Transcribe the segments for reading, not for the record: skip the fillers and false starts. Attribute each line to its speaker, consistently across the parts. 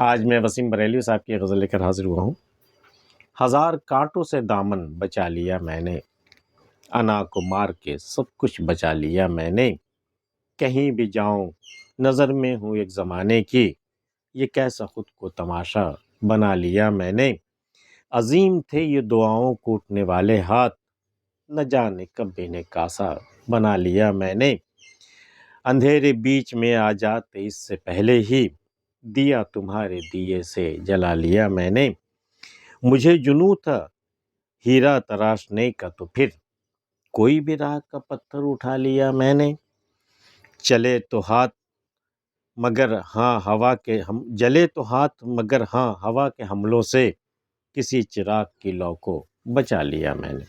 Speaker 1: آج میں وسیم بریلوی صاحب کی غزل لے کر حاضر ہوا ہوں۔ ہزار کانٹوں سے دامن بچا لیا میں نے، انا کو مار کے سب کچھ بچا لیا میں نے، کہیں بھی جاؤں نظر میں ہوں ایک زمانے کی، یہ کیسا خود کو تماشا بنا لیا میں نے، عظیم تھے یہ دعاؤں کوٹنے والے ہاتھ، نہ جانے کب انہیں کاسا بنا لیا میں نے، اندھیرے بیچ میں آ جاتے اس سے پہلے ہی، دیا تمہارے دیے سے جلا لیا میں نے، مجھے جنوں تھا ہیرا تراشنے کا تو پھر کوئی بھی راہ کا پتھر اٹھا لیا میں نے، چلے تو ہاتھ مگر ہاں ہوا کے ہم جلے تو ہاتھ مگر ہاں ہوا کے حملوں سے کسی چراغ کی لو کو بچا لیا میں نے،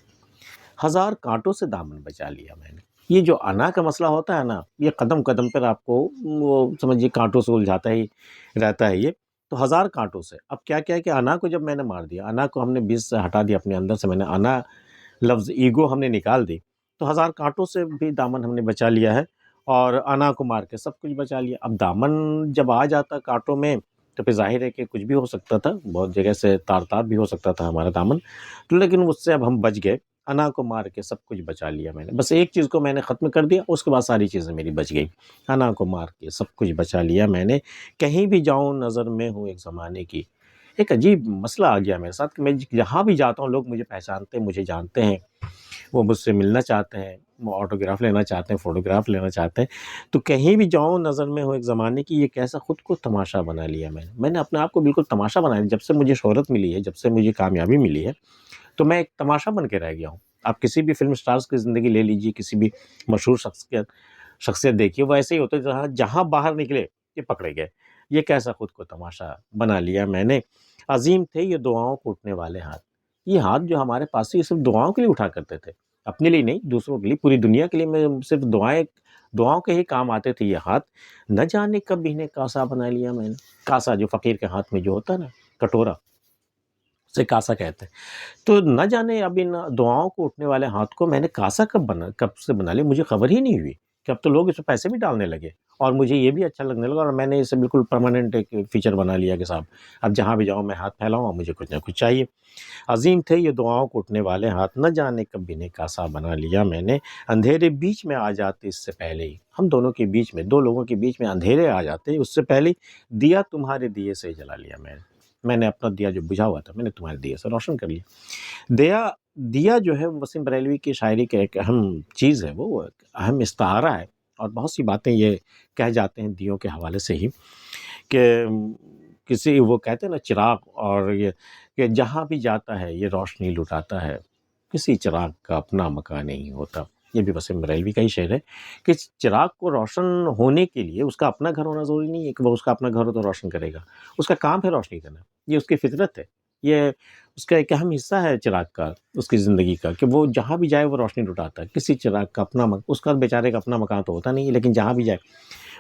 Speaker 1: ہزار کانٹوں سے دامن بچا لیا میں نے۔ یہ جو انا کا مسئلہ ہوتا ہے نا، یہ قدم قدم پر آپ کو وہ سمجھیے کانٹوں سے الجھاتا ہی رہتا ہے یہ تو ہزار کانٹوں سے۔ اب کیا کیا کہ انا کو جب میں نے مار دیا، انا کو ہم نے بیچ سے ہٹا دیا اپنے اندر سے، میں نے انا لفظ ایگو ہم نے نکال دی، تو ہزار کانٹوں سے بھی دامن ہم نے بچا لیا ہے، اور انا کو مار کے سب کچھ بچا لیا۔ اب دامن جب آ جاتا کانٹوں میں تو پھر ظاہر ہے کہ کچھ بھی ہو سکتا تھا، بہت جگہ سے تار تار بھی ہو سکتا تھا ہمارا دامن، تو لیکن اس سے اب ہم بچ گئے، انا کو مار کے سب کچھ بچا لیا میں نے۔ بس ایک چیز کو میں نے ختم کر دیا، اس کے بعد ساری چیزیں میری بچ گئی۔ انا کو مار کے سب کچھ بچا لیا میں نے، کہیں بھی جاؤں نظر میں ہوں ایک زمانے کی۔ ایک عجیب مسئلہ آ گیا میرے ساتھ کہ میں جہاں بھی جاتا ہوں لوگ مجھے پہچانتے ہیں، مجھے جانتے ہیں، وہ مجھ سے ملنا چاہتے ہیں، وہ آٹوگراف لینا چاہتے ہیں، فوٹوگراف لینا چاہتے ہیں، تو کہیں بھی جاؤں نظر میں ہوں ایک زمانے کی، یہ کیسا خود کو تماشا بنا لیا میں نے اپنے آپ کو بالکل تماشا بنا لیا۔ جب سے مجھے شہرت ملی ہے، جب سے مجھے کامیابی ملی ہے، تو میں ایک تماشا بن کے رہ گیا ہوں۔ آپ کسی بھی فلم سٹارز کی زندگی لے لیجیے، کسی بھی مشہور شخصیت دیکھیے، وہ ایسے ہی ہوتے جہاں باہر نکلے یہ پکڑے گئے۔ یہ کیسا خود کو تماشا بنا لیا میں نے، عظیم تھے یہ دعاؤں کو اٹھنے والے ہاتھ۔ یہ ہاتھ جو ہمارے پاس سے، یہ صرف دعاؤں کے لیے اٹھا کرتے تھے، اپنے لیے نہیں، دوسروں کے لیے، پوری دنیا کے لیے میں صرف دعاؤں کے ہی کام آتے تھے یہ ہاتھ، نہ جانے کب انہیں کاسا بنا لیا میں نے۔ کاسا جو فقیر کے ہاتھ میں جو ہوتا ہے نا، کٹورا، اسے کاسا کہتے ہیں۔ تو نہ جانے اب ان دعاؤں کو اٹھنے والے ہاتھ کو میں نے کاسا کب سے بنا لیا، مجھے خبر ہی نہیں ہوئی کہ اب تو لوگ اس پہ پیسے بھی ڈالنے لگے، اور مجھے یہ بھی اچھا لگنے لگا، اور میں نے اسے بالکل پرماننٹ ایک فیچر بنا لیا کہ صاحب اب جہاں بھی جاؤں میں ہاتھ پھیلاؤں اور مجھے کچھ نہ کچھ چاہیے۔ عظیم تھے یہ دعاؤں کو اٹھنے والے ہاتھ، نہ جانے کب انہیں کاسا بنا لیا میں نے، اندھیرے بیچ میں آ جاتے اس سے پہلے ہی، ہم دونوں کے بیچ میں، دو لوگوں کے بیچ میں اندھیرے آ جاتے اس سے پہلے ہی، دیا تمہارے دیے سے جلا لیا میں نے اپنا دیا جو بجھا ہوا تھا، میں نے تمہارے دیے سے روشن کر لیا۔ دیا جو ہے وسیم بریلوی کی شاعری کا ایک اہم چیز ہے، وہ ایک اہم استعارہ ہے، اور بہت سی باتیں یہ کہہ جاتے ہیں دیوں کے حوالے سے ہی، کہ کسی وہ کہتے ہیں نا چراغ، اور یہ کہ جہاں بھی جاتا ہے یہ روشنی لٹاتا ہے، کسی چراغ کا اپنا مکان نہیں ہوتا۔ یہ بھی وسیم بریلوی کا ہی شعر ہے کہ چراغ کو روشن ہونے کے لیے اس کا اپنا گھر ہونا ضروری نہیں ہے کہ وہ اس کا اپنا گھر ہو تو روشن کرے گا، اس کا کام ہے روشنی کرنا، یہ اس کی فطرت ہے، یہ اس کا ایک اہم حصہ ہے چراغ کا، اس کی زندگی کا، کہ وہ جہاں بھی جائے وہ روشنی لٹاتا ہے۔ کسی چراغ کا اپنا اس کا بیچارے کا اپنا مکان تو ہوتا نہیں ہے، لیکن جہاں بھی جائے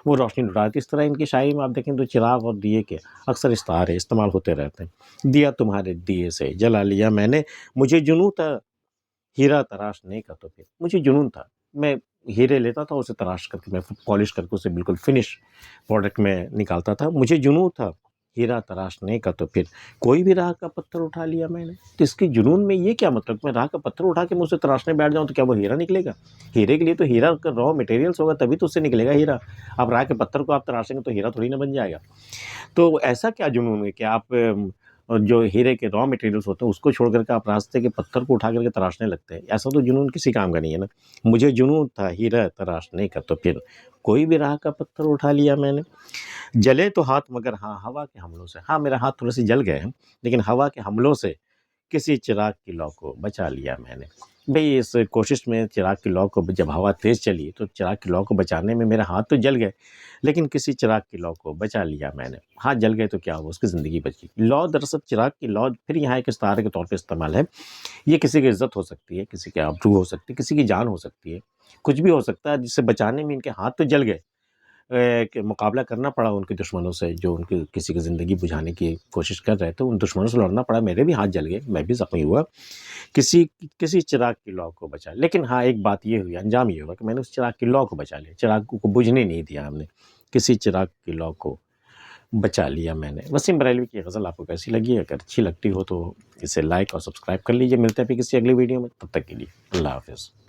Speaker 1: وہ روشنی لٹاتا ہے۔ اس طرح ان کی شاعری میں آپ دیکھیں تو چراغ اور دیے کے اکثر استعارے استعمال ہوتے رہتے ہیں۔ دیا تمہارے دیے سے جلا لیا میں نے، مجھے جنوں تھا ہیرا تراشنے کا تو پھر مجھے جنون تھا، میں ہیرے لیتا تھا، اسے تراش کر کے میں پالش کر کے اسے بالکل فنش پروڈکٹ میں نکالتا تھا، مجھے جنون تھا ہیرا تراشنے کا تو پھر کوئی بھی راہ کا پتھر اٹھا لیا میں نے۔ تو اس کی جنون میں یہ کیا مطلب، میں راہ کا پتھر اٹھا کے میں اسے تراشنے بیٹھ جاؤں تو کیا وہ ہیرا نکلے گا؟ ہیرے کے لیے تو ہیرا کا را مٹیریلس ہوگا، تبھی تو اس سے نکلے گا ہیرا۔ اب راہ کے پتھر کو آپ تراشیں گے تو ہیرا تھوڑی نہ بن جائے گا۔ تو ایسا کیا جنون ہے کہ آپ جو ہیرے کے را مٹیریلس ہوتے ہیں اس کو چھوڑ کر کے آپ راستے کے پتھر کو اٹھا کر کے تراشنے لگتے ہیں؟ ایسا تو جنون کسی کام کا نہیں ہے نا۔ مجھے جنون تھا ہیرا تراشنے کا تو پھر کوئی بھی راہ کا پتھر اٹھا لیا میں نے، جلے تو ہاتھ مگر ہاں ہوا کے حملوں سے، ہاں میرا ہاتھ تھوڑے سے جل گئے ہیں، لیکن ہوا کے حملوں سے کسی چراغ کی لو کو بچا لیا میں نے۔ بھئی اس کوشش میں چراغ کی لو کو جب ہوا تیز چلی تو چراغ کی لو کو بچانے میں میرے ہاتھ تو جل گئے، لیکن کسی چراغ کی لو کو بچا لیا میں نے۔ ہاتھ جل گئے تو کیا ہوا، اس کی زندگی بچ گئی۔ لو دراصل چراغ کی لو پھر یہاں ایک استعارے کے طور پہ استعمال ہے، یہ کسی کی عزت ہو سکتی ہے، کسی کے آبرو ہو سکتی ہے، کسی کی جان ہو سکتی ہے، کچھ بھی ہو سکتا ہے، جس سے بچانے میں ان کے ہاتھ تو جل گئے، کہ مقابلہ کرنا پڑا ان کے دشمنوں سے جو ان کی کسی کی زندگی بجھانے کی کوشش کر رہے تھے، ان دشمنوں سے لڑنا پڑا، میرے بھی ہاتھ جل گئے، میں بھی زخمی ہوا، کسی چراغ کی لو کو بچا۔ لیکن ہاں ایک بات یہ ہوئی، انجام یہ ہوا کہ میں نے اس چراغ کی لو کو بچا لیا، چراغ کو بجھنے نہیں دیا ہم نے، کسی چراغ کی لو کو بچا لیا میں نے۔ وسیم بریلوی کی غزل آپ کو کیسی لگی؟ اگر اچھی لگتی ہو تو اسے لائک اور سبسکرائب کر لیجیے۔ ملتے ہیں پھر کسی اگلی ویڈیو میں، تب تک کے لیے اللہ حافظ۔